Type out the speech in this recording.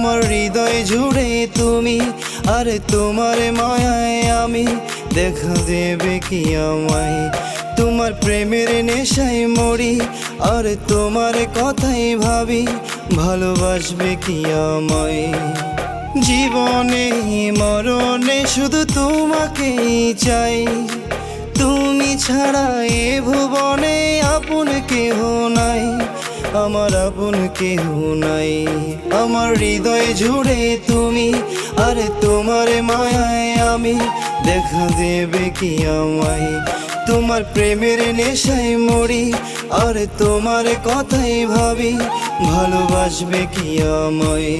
আমার হৃদয় জুড়ে তুমি, আর তোমার মায়ায় আমি, দেখা দেবে কি আমায়? তোমার প্রেমের নেশায় মরি, আর তোমার কথাই ভাবি, ভালোবাসবে কি আমায়? জীবনে মরণে শুধু তোমাকেই চাই, তুমি ছাড়া এ ভুবনে আপন কেহ নাই, আমার আপন কেহ নাই। আমার হৃদয় জুড়ে তুমি, আর তোমার মায়ায় আমি, দেখা দেবে কি আমায়? তোমার প্রেমের নেশায় মরি, আর তোমার কথাই ভাবি, ভালোবাসবে কি আমায়?